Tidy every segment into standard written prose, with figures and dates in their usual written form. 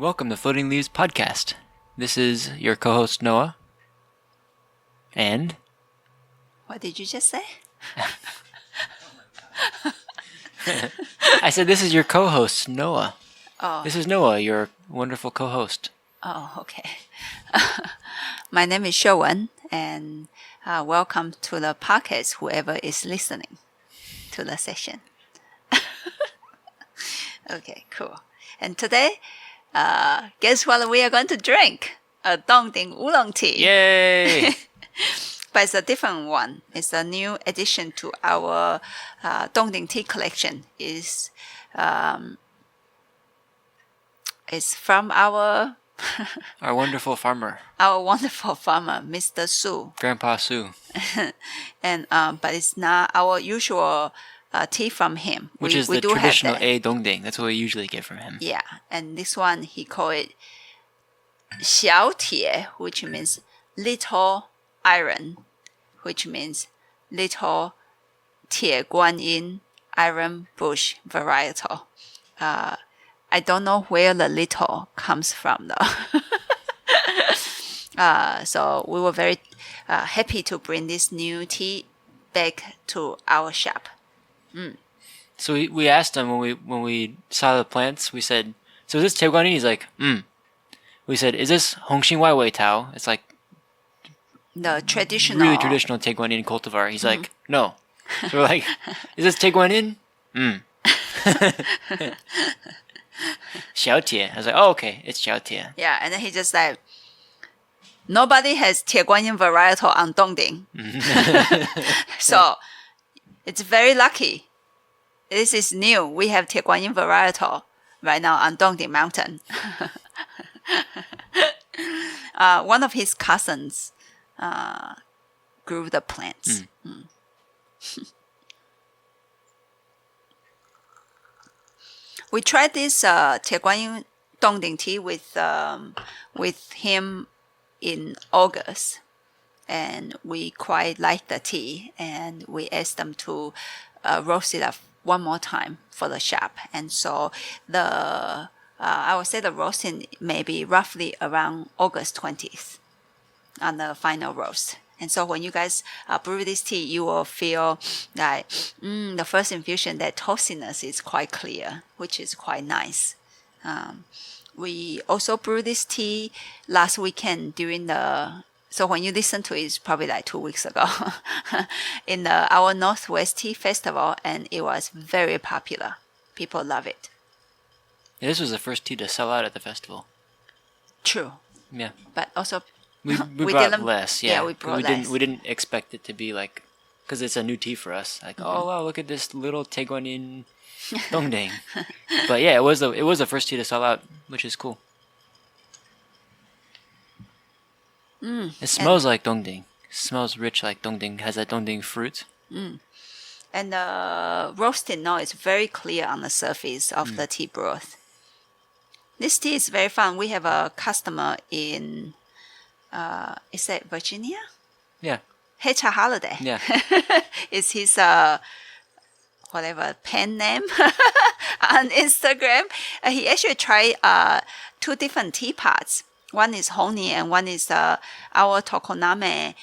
Welcome to Floating Leaves Podcast. This is your co-host Noah. And? What did you just say? I said this is your co-host Noah. Oh. This is Noah, your wonderful co-host. Oh, okay. My name is Xiao, and welcome to the podcast, whoever is listening to the session. Okay, cool. And today, guess what we are going to drink? A Dong Ding Oolong tea. Yay! But it's a different one. It's a new addition to our Dong Ding tea collection. It's from our wonderful farmer. Our wonderful farmer, Mr. Su. Grandpa Su. And but it's not our usual tea from him. Which is the traditional A Dong Ding. That's what we usually get from him. Yeah, and this one he called it Xiao Tie, which means little iron, which means little Tie Guan Yin iron bush varietal. I don't know where the little comes from though. So we were very happy to bring this new tea back to our shop. So we asked him when we saw the plants, we said, so is this Tie Guan Yin? He's like, We said, is this Hongxin Wai Wei Tao? It's like the traditional, really traditional Tie Guan Yin cultivar. He's like, no. So we're like, is this Tie Guan Yin? Xiao Tie. I was like, oh, okay, it's Xiao Tie. Yeah, and then he just like, nobody has Tie Guan Yin varietal on Dong Ding. So it's very lucky. This is new. We have Tie Guan Yin varietal right now on Dong Ding Mountain. One of his cousins grew the plants. We tried this Tie Guan Yin Dong Ding tea with him in August, and we quite liked the tea, and we asked them to roast it up one more time for the shop. And so I would say the roasting may be roughly around August 20th on the final roast. And so when you guys brew this tea, you will feel that the first infusion, that toastiness is quite clear, which is quite nice. We also brewed this tea last weekend so when you listen to it, it's probably like 2 weeks ago, in our Northwest Tea Festival, and it was very popular. People love it. Yeah, this was the first tea to sell out at the festival. True. Yeah. But also, we brought less. Yeah, we brought less. We didn't expect it to be like, because it's a new tea for us. Like, oh wow, look at this little Tie Guan Yin Dong Ding. But yeah, it was the first tea to sell out, which is cool. It smells like Dong Ding. It smells rich like Dong Ding. Has that Dong Ding fruit. And the roasting now is very clear on the surface of the tea broth. This tea is very fun. We have a customer in, is that Virginia? Yeah. Hecha Holiday. Yeah. Is his whatever pen name on Instagram. He actually tried 2 different teapots. One is honey and one is our tokoname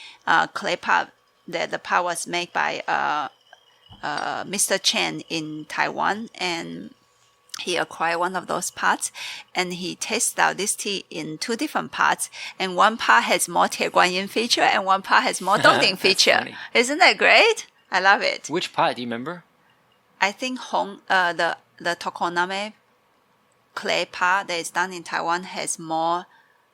clay pot. The pot was made by Mr. Chen in Taiwan, and he acquired one of those pots, and he tested out this tea in 2 different pots, and one pot has more Tie Guan Yin feature and one pot has more Dong Ding feature. Funny. Isn't that great? I love it. Which pot do you remember? I think the tokoname clay pot that is done in Taiwan has more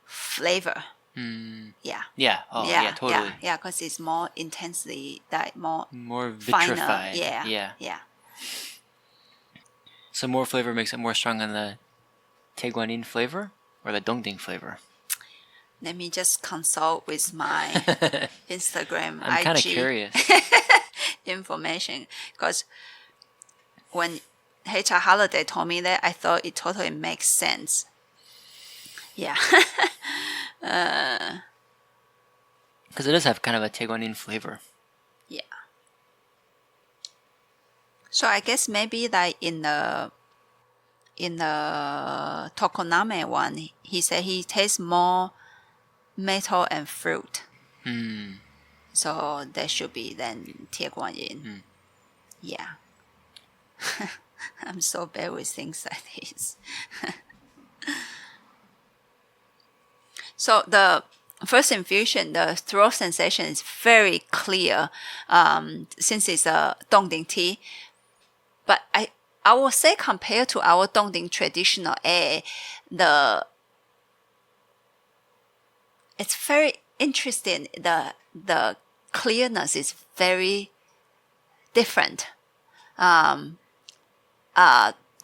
flavor. Yeah. Yeah. Oh, yeah, totally. Yeah, because it's more intensely, more vitrified. Finer. Yeah. So more flavor makes it more strong on the Tie Guan Yin flavor or the Dong Ding flavor? Let me just consult with my Instagram I'm kind of IG curious. information, because when Hecha Holiday told me that, I thought it totally makes sense. Yeah. Because it does have kind of a Tie Guan Yin flavor. Yeah. So I guess maybe like in the in the Tokoname one, he said he tastes more metal and fruit. So that should be then Tie Guan Yin. Yeah. I'm so bad with things like this. So the first infusion, the throat sensation is very clear since it's a Dong Ding tea. But I will say compared to our Dong Ding traditional A, it's very interesting. The clearness is very different. Dong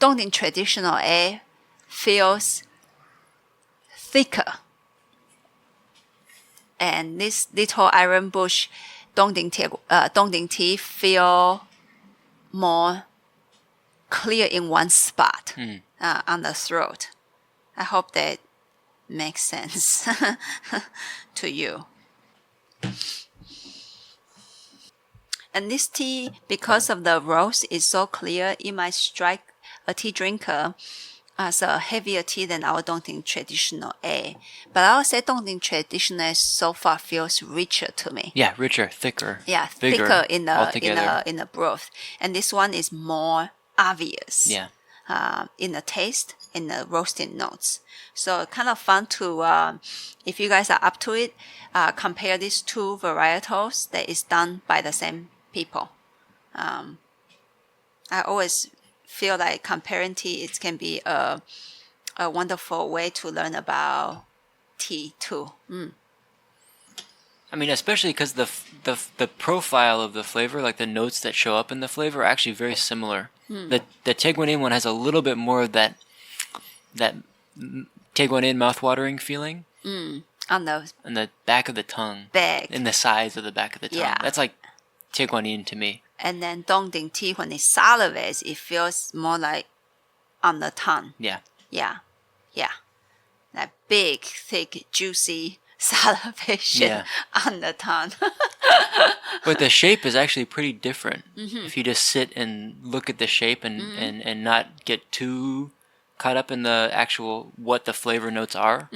Ding traditional A feels thicker. And this little iron bush Dong Ding tea feel more clear in one spot on the throat. I hope that makes sense to you. And this tea, because of the roast is so clear, it might strike a tea drinker as a heavier tea than our Dong Ding traditional A. But I would say Dong Ding traditional so far feels richer to me. Yeah, richer, thicker. Yeah, bigger, thicker in altogether. the broth. And this one is more obvious. Yeah. In the taste, in the roasting notes. So kind of fun to, if you guys are up to it, compare these two varietals that is done by the same people. I always feel like comparing tea, it can be a wonderful way to learn about tea too. I mean, especially because the profile of the flavor, like the notes that show up in the flavor, are actually very similar. The Tie Guan Yin one has a little bit more of that Tie Guan Yin mouth-watering feeling. On the back of the tongue. In the size of the back of the tongue. Yeah. That's like Tie Guan Yin to me. And then Dong Ding tea, when it salivates, it feels more like on the tongue. Yeah. Yeah. That big, thick, juicy salivation on the tongue. But the shape is actually pretty different. If you just sit and look at the shape and not get too caught up in the actual what the flavor notes are,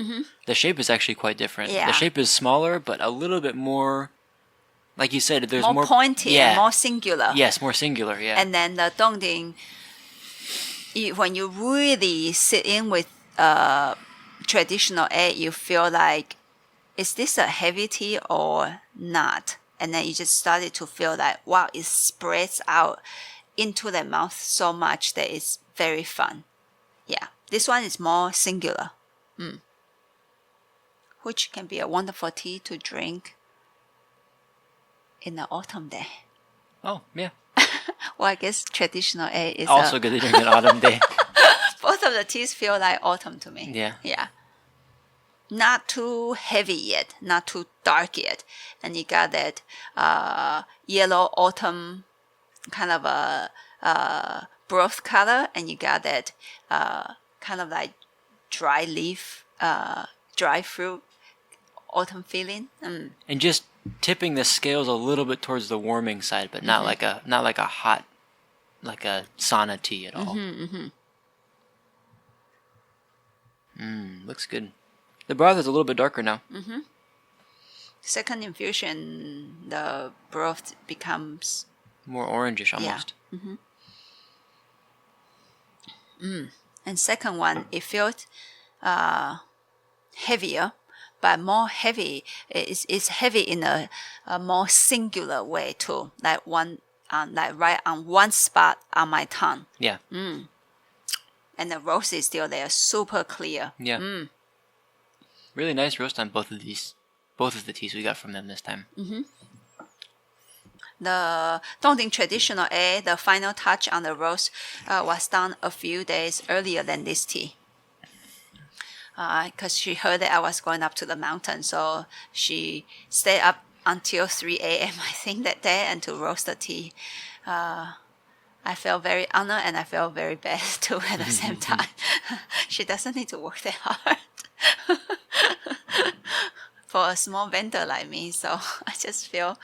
the shape is actually quite different. Yeah. The shape is smaller, but a little bit more, like you said, there's more pointy, and more singular. Yes, more singular. Yeah. And then the Dong Ding, when you really sit in with traditional A, you feel like, is this a heavy tea or not? And then you just started to feel like, wow, it spreads out into the mouth so much that it's very fun. Yeah, this one is more singular, which can be a wonderful tea to drink in the autumn day. Oh, yeah. Well, I guess traditional A is also good to drink in autumn day. Both of the teas feel like autumn to me. Yeah. Yeah. Not too heavy yet, not too dark yet. And you got that yellow autumn kind of a broth color, and you got that kind of like dry leaf, dry fruit autumn feeling. And just tipping the scales a little bit towards the warming side, but not like a hot, like a sauna tea at all. Looks good. The broth is a little bit darker now. Second infusion, the broth becomes more orangish almost. And second one, it felt heavier, but more heavy. It's heavy in a more singular way too, like one like right on one spot on my tongue. Yeah. And the roast is still there, super clear. Yeah. Really nice roast on both of the teas we got from them this time. The Dong Ding traditional A, the final touch on the roast was done a few days earlier than this tea. Because she heard that I was going up to the mountain, so she stayed up until 3 a.m. I think that day and to roast the tea. I felt very honored and I felt very bad too at the same time. She doesn't need to work that hard for a small vendor like me, so I just feel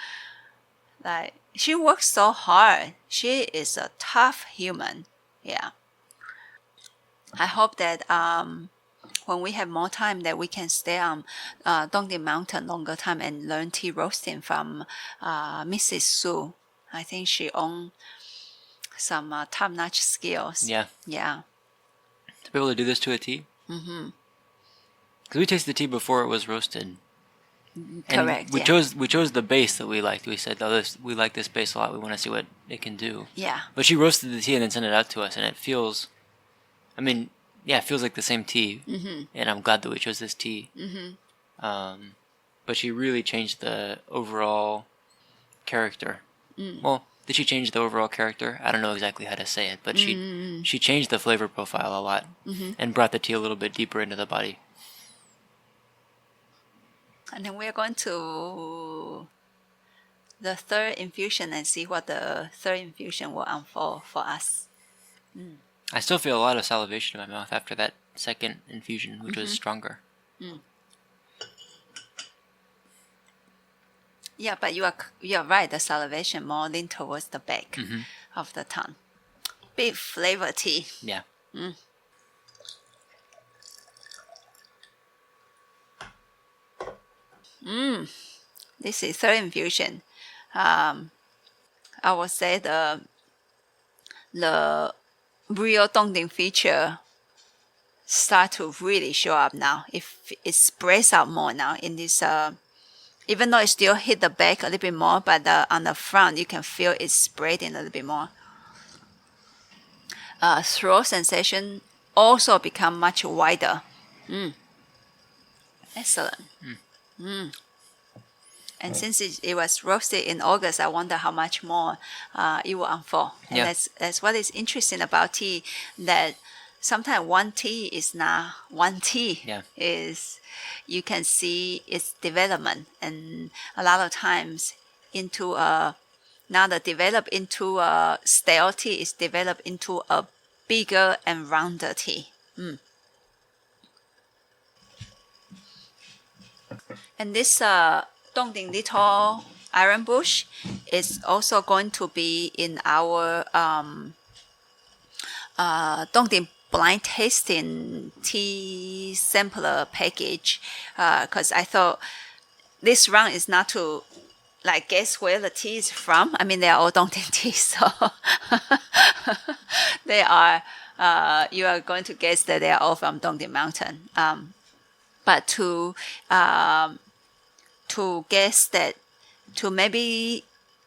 like she works so hard. She is a tough human. Yeah. I hope that when we have more time, that we can stay on Dongding Mountain longer time and learn tea roasting from Mrs. Su. I think she owns some top-notch skills. Yeah. Yeah. To be able to do this to a tea. Mm-hmm. Because we tasted the tea before it was roasted. Correct. We chose the base that we liked. We said, "Oh, we like this base a lot. We want to see what it can do." Yeah. But she roasted the tea and then sent it out to us, and it feels, I mean, yeah, it feels like the same tea. Mm-hmm. And I'm glad that we chose this tea. Mm-hmm. But she really changed the overall character. Well, did she change the overall character? I don't know exactly how to say it, but she changed the flavor profile a lot and brought the tea a little bit deeper into the body. And then we're going to the third infusion and see what the third infusion will unfold for us. I still feel a lot of salivation in my mouth after that second infusion, which was stronger. Yeah, but you are right. The salivation more lean towards the back of the tongue. Big flavor tea. Yeah. This is third infusion. I would say the real Dongding feature start to really show up now. If it spreads out more now in this, even though it still hit the back a little bit more, but on the front you can feel it spreading a little bit more. Throat sensation also become much wider. Excellent. And since it was roasted in August, I wonder how much more it will unfold. And that's what is interesting about tea, that sometimes one tea is not one tea. Yeah. Is you can see its development, and a lot of times into now the develop into a stale tea is developed into a bigger and rounder tea. And this Dongding Little Iron Bush is also going to be in our Dongding blind tasting tea sampler package, because I thought this round is not to like guess where the tea is from. I mean, they are all Dongding tea, so they are. You are going to guess that they are all from Dongding Mountain. But to guess that, to maybe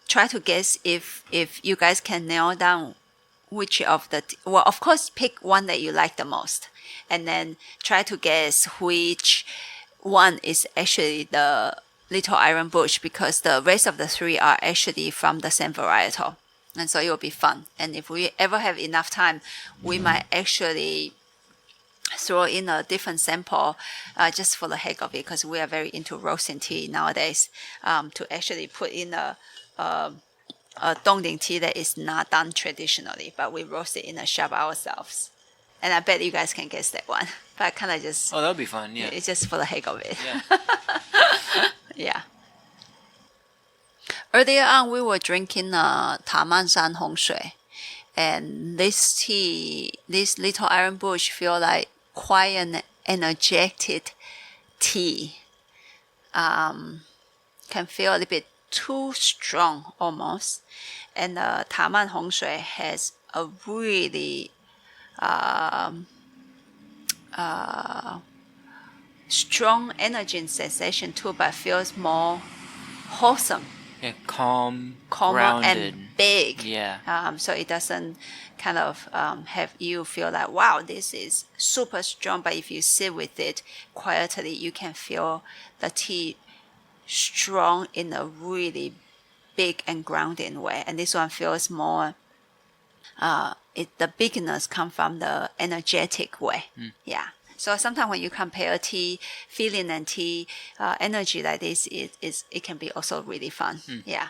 try to guess if you guys can nail down which of the, well, of course, pick one that you like the most, and then try to guess which one is actually the Little Iron Bush, because the rest of the three are actually from the same varietal. And so it will be fun. And if we ever have enough time, we might actually throw in a different sample just for the heck of it, because we are very into roasting tea nowadays, to actually put in a Dongding tea that is not done traditionally, but we roast it in a shop ourselves. And I bet you guys can guess that one. But I kind of just... Oh, that'll be fun, yeah. It's just for the heck of it. Yeah. Yeah. Earlier on, we were drinking Taman Hong Shui. And this tea, this Little Iron Bush, feel like quite an energetic tea. Can feel a little bit too strong almost. And Taman Hong Shui has a really strong energy and sensation too, but feels more wholesome. Yeah, calmer grounded, and big. Yeah. So it doesn't kind of have you feel like, wow, this is super strong. But if you sit with it quietly, you can feel the tea strong in a really big and grounding way. And this one feels more, the bigness comes from the energetic way. Yeah. So sometimes when you compare tea feeling and tea energy like this, it can be also really fun. Yeah.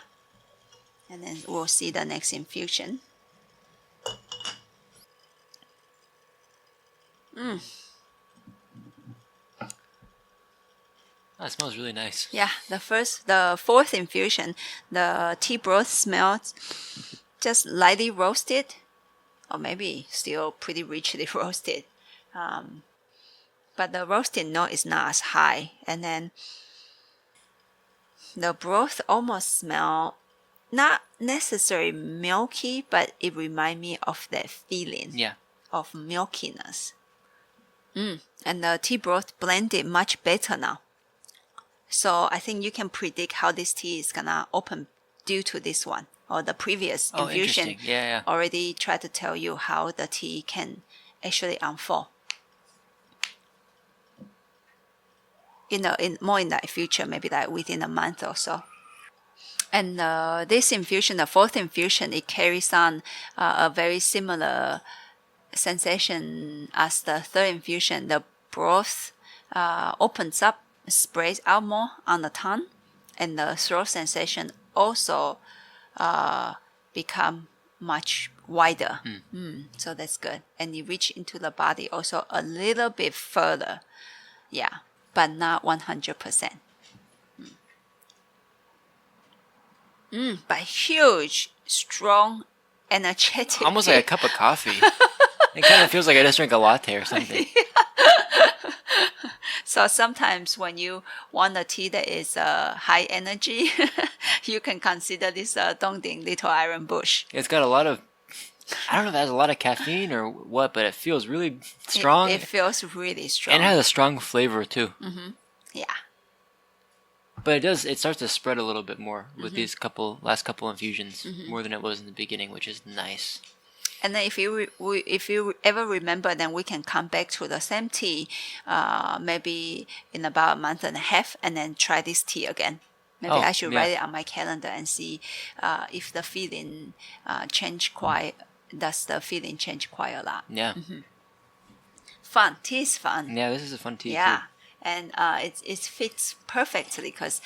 And then we'll see the next infusion. That smells really nice. Yeah, the fourth infusion, the tea broth smells just lightly roasted, or maybe still pretty richly roasted. But the roasting note is not as high. And then the broth almost smell not necessarily milky, but it reminds me of that feeling of milkiness. And the tea broth blended much better now. So I think you can predict how this tea is gonna open due to this one. Or the previous infusion already tried to tell you how the tea can actually unfold. In the future, maybe like within a month or so. And this infusion, the fourth infusion, it carries on a very similar sensation as the third infusion. The broth opens up, sprays out more on the tongue, and the throat sensation also become much wider. So that's good. And it reach into the body also a little bit further. Yeah, but not 100%. But huge, strong, energetic. Almost like a cup of coffee. It kind of feels like I just drank a latte or something. So sometimes when you want a tea that is high energy, you can consider this Dong Ding Little Iron Bush. It's got a lot of, I don't know if it has a lot of caffeine or what, but it feels really strong. It feels really strong. And it has a strong flavor too. Yeah. But it starts to spread a little bit more with these last couple infusions, more than it was in the beginning, which is nice. And then if you ever remember, then we can come back to the same tea, maybe in about a month and a half, and then try this tea again. Maybe I should write it on my calendar and see if the feeling does the feeling change quite a lot. Yeah. Fun. Tea is fun. Yeah, this is a fun tea Yeah. too. And it fits perfectly because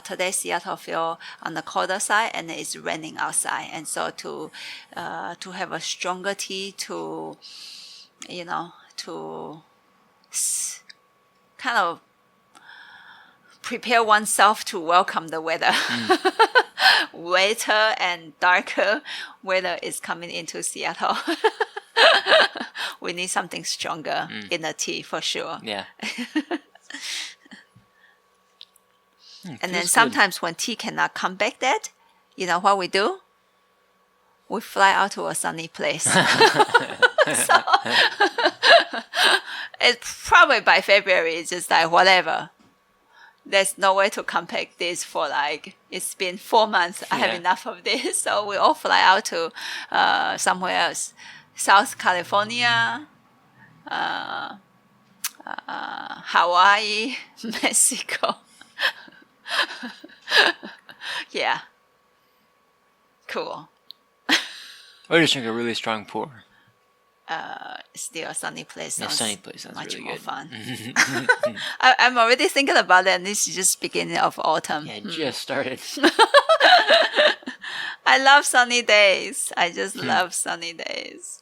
today Seattle feel on the colder side and it's raining outside, and so to have a stronger tea to kind of prepare oneself to welcome the weather. Wetter and darker weather is coming into Seattle. We need something stronger in the tea for sure. Yeah. And then sometimes when tea cannot come back that, you know what we do? We fly out to a sunny place. So it's probably by February, it's just like whatever. There's no way to come back this for it's been 4 months. I have enough of this. So we all fly out to somewhere else. South California, Hawaii, Mexico. Yeah. Cool. Or just drink a really strong pour. Still a sunny place. Yeah, sunny place sounds much really more good. Fun. I'm already thinking about it, and this is just beginning of autumn. Yeah, it just started. I love sunny days. I just love sunny days.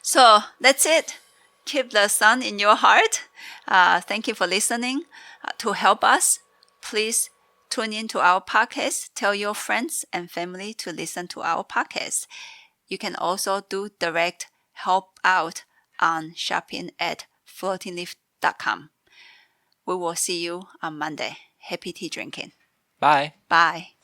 So that's it. Keep the sun in your heart. Thank you for listening. To help us, please tune into our podcast. Tell your friends and family to listen to our podcast. You can also do direct help out on shopping at floatingleaf.com. We will see you on Monday. Happy tea drinking. Bye. Bye.